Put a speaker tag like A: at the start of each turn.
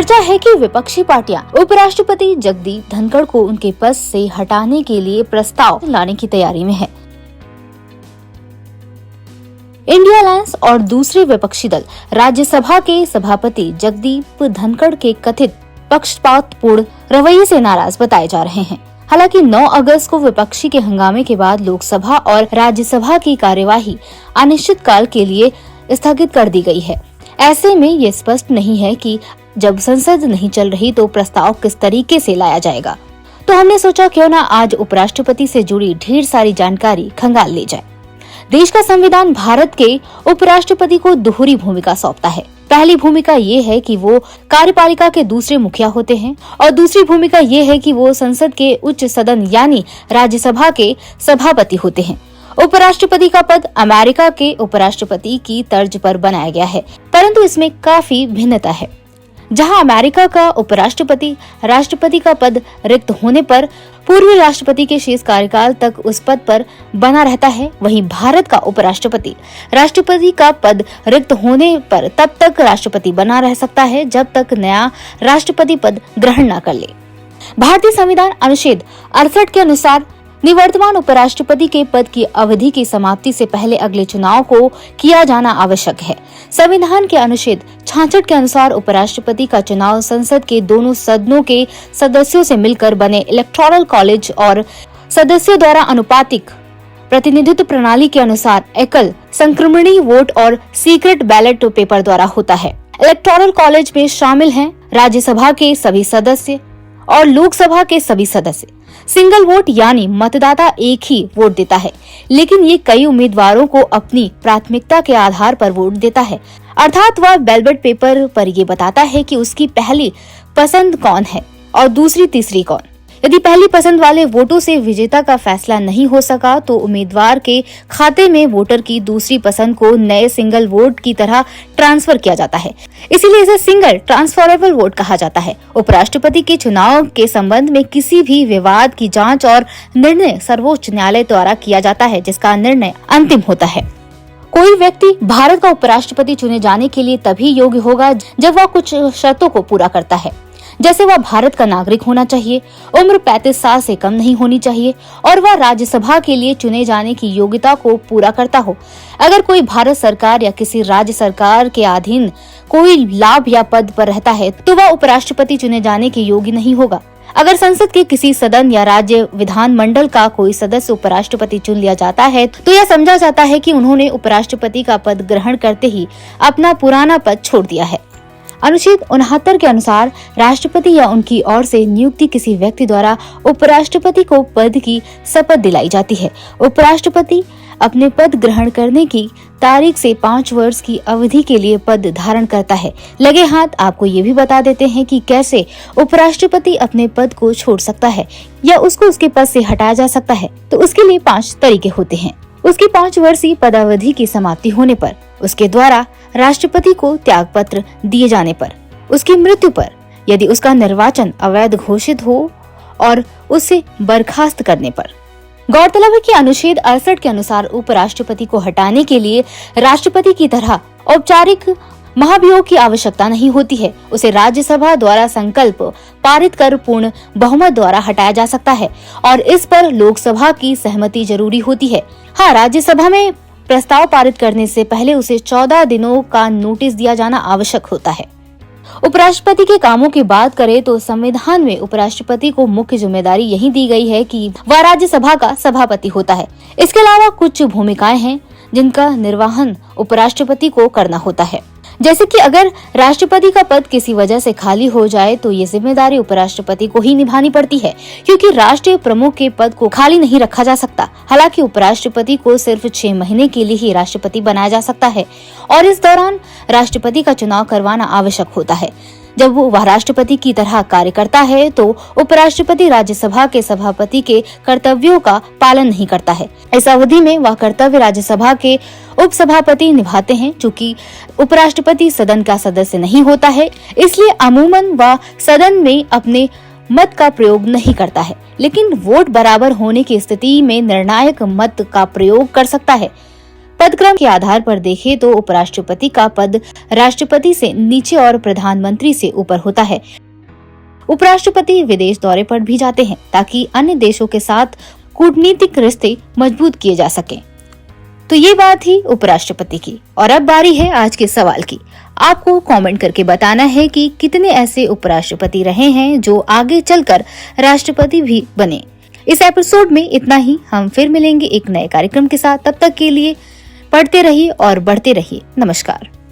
A: चर्चा है कि विपक्षी पार्टियां उपराष्ट्रपति जगदीप धनखड़ को उनके पद से हटाने के लिए प्रस्ताव लाने की तैयारी में है। इंडिया अलायंस और दूसरे विपक्षी दल राज्यसभा के सभापति जगदीप धनखड़ के कथित पक्षपातपूर्ण रवैये से नाराज बताए जा रहे हैं। हालांकि 9 अगस्त को विपक्षी के हंगामे के बाद लोकसभा और राज्यसभा की कार्यवाही अनिश्चित काल के लिए स्थगित कर दी गई है। ऐसे में ये स्पष्ट नहीं है कि जब संसद नहीं चल रही तो प्रस्ताव किस तरीके से लाया जाएगा। तो हमने सोचा क्यों ना आज उपराष्ट्रपति से जुड़ी ढेर सारी जानकारी खंगाल ली जाए। देश का संविधान भारत के उपराष्ट्रपति को दोहरी भूमिका सौंपता है। पहली भूमिका ये है कि वो कार्यपालिका के दूसरे मुखिया होते हैं और दूसरी भूमिका ये है कि वो संसद के उच्च सदन यानी राज्यसभा के सभापति होते हैं। उपराष्ट्रपति का पद अमेरिका के उपराष्ट्रपति की तर्ज पर बनाया गया है, परंतु इसमें काफी भिन्नता है। जहां अमेरिका का उपराष्ट्रपति राष्ट्रपति का पद रिक्त होने पर पूर्व राष्ट्रपति के शेष कार्यकाल तक उस पद पर बना रहता है, वहीं भारत का उपराष्ट्रपति राष्ट्रपति का पद रिक्त होने पर तब तक राष्ट्रपति बना रह सकता है जब तक नया राष्ट्रपति पद ग्रहण न कर ले। भारतीय संविधान अनुच्छेद 68 के अनुसार निवर्तमान उपराष्ट्रपति के पद की अवधि की समाप्ति से पहले अगले चुनाव को किया जाना आवश्यक है। संविधान के अनुच्छेद 66 के अनुसार उपराष्ट्रपति का चुनाव संसद के दोनों सदनों के सदस्यों से मिलकर बने इलेक्टोरल कॉलेज और सदस्यों द्वारा अनुपातिक प्रतिनिधित्व प्रणाली के अनुसार एकल संक्रमणीय वोट और सीक्रेट बैलेट पेपर द्वारा होता है। इलेक्टोरल कॉलेज में शामिल हैं राज्यसभा के सभी सदस्य और लोकसभा के सभी सदस्य। सिंगल वोट यानी मतदाता एक ही वोट देता है, लेकिन ये कई उम्मीदवारों को अपनी प्राथमिकता के आधार पर वोट देता है, अर्थात वह बैलेट पेपर पर ये बताता है कि उसकी पहली पसंद कौन है और दूसरी तीसरी कौन। यदि पहली पसंद वाले वोटों से विजेता का फैसला नहीं हो सका तो उम्मीदवार के खाते में वोटर की दूसरी पसंद को नए सिंगल वोट की तरह ट्रांसफर किया जाता है। इसीलिए इसे सिंगल ट्रांसफरेबल वोट कहा जाता है। उपराष्ट्रपति के चुनाव के संबंध में किसी भी विवाद की जांच और निर्णय सर्वोच्च न्यायालय द्वारा किया जाता है, जिसका निर्णय अंतिम होता है। कोई व्यक्ति भारत का उपराष्ट्रपति चुने जाने के लिए तभी योग्य होगा जब वह कुछ शर्तों को पूरा करता है, जैसे वह भारत का नागरिक होना चाहिए, उम्र 35 साल से कम नहीं होनी चाहिए और वह राज्यसभा के लिए चुने जाने की योग्यता को पूरा करता हो। अगर कोई भारत सरकार या किसी राज्य सरकार के अधीन कोई लाभ या पद पर रहता है तो वह उपराष्ट्रपति चुने जाने के योग्य नहीं होगा। अगर संसद के किसी सदन या राज्य विधान मंडल का कोई सदस्य उपराष्ट्रपति चुन लिया जाता है तो यह समझा जाता है कि उन्होंने उपराष्ट्रपति का पद ग्रहण करते ही अपना पुराना पद छोड़ दिया है। अनुच्छेद 69 के अनुसार राष्ट्रपति या उनकी ओर से नियुक्ति किसी व्यक्ति द्वारा उपराष्ट्रपति को पद की शपथ दिलाई जाती है। उपराष्ट्रपति अपने पद ग्रहण करने की तारीख से 5 वर्ष की अवधि के लिए पद धारण करता है। लगे हाथ आपको ये भी बता देते हैं कि कैसे उपराष्ट्रपति अपने पद को छोड़ सकता है या उसको उसके पद से हटाया जा सकता है। तो उसके लिए 5 तरीके होते हैं। उसकी 5 वर्षीय पदावधि की समाप्ति होने पर, उसके द्वारा राष्ट्रपति को त्याग पत्र दिए जाने पर, उसकी मृत्यु पर, यदि उसका निर्वाचन अवैध घोषित हो और उसे बर्खास्त करने पर। गौरतलब है कि अनुच्छेद 68 के अनुसार उपराष्ट्रपति को हटाने के लिए राष्ट्रपति की तरह औपचारिक महाभियोग की आवश्यकता नहीं होती है। उसे राज्यसभा द्वारा संकल्प पारित कर पूर्ण बहुमत द्वारा हटाया जा सकता है और इस पर लोकसभा की सहमति जरूरी होती है। हाँ, राज्यसभा में प्रस्ताव पारित करने से पहले उसे 14 दिनों का नोटिस दिया जाना आवश्यक होता है। उपराष्ट्रपति के कामों की बात करें तो संविधान में उपराष्ट्रपति को मुख्य जिम्मेदारी यही दी गई है कि वह राज्यसभा का सभापति होता है। इसके अलावा कुछ भूमिकाएं हैं जिनका निर्वहन उपराष्ट्रपति को करना होता है, जैसे कि अगर राष्ट्रपति का पद किसी वजह से खाली हो जाए तो ये जिम्मेदारी उपराष्ट्रपति को ही निभानी पड़ती है, क्योंकि राष्ट्रीय प्रमुख के पद को खाली नहीं रखा जा सकता। हालांकि उपराष्ट्रपति को सिर्फ 6 महीने के लिए ही राष्ट्रपति बनाया जा सकता है और इस दौरान राष्ट्रपति का चुनाव करवाना आवश्यक होता है। जब वह राष्ट्रपति की तरह कार्य करता है तो उपराष्ट्रपति राज्यसभा के सभापति के कर्तव्यों का पालन नहीं करता है। इस अवधि में वह कर्तव्य राज्यसभा के उपसभापति निभाते हैं। चूंकि उपराष्ट्रपति सदन का सदस्य नहीं होता है, इसलिए अमूमन वह सदन में अपने मत का प्रयोग नहीं करता है, लेकिन वोट बराबर होने की स्थिति में निर्णायक मत का प्रयोग कर सकता है। पदक्रम के आधार पर देखें तो उपराष्ट्रपति का पद राष्ट्रपति से नीचे और प्रधानमंत्री से ऊपर होता है। उपराष्ट्रपति विदेश दौरे पर भी जाते हैं ताकि अन्य देशों के साथ कूटनीतिक रिश्ते मजबूत किए जा सकें। तो ये बात थी उपराष्ट्रपति की। और अब बारी है आज के सवाल की। आपको कमेंट करके बताना है कि कितने ऐसे उपराष्ट्रपति रहे हैं जो आगे चलकर राष्ट्रपति भी बने। इस एपिसोड में इतना ही। हम फिर मिलेंगे एक नए कार्यक्रम के साथ। तब तक के लिए पढ़ते रहिए और बढ़ते रहिए। नमस्कार।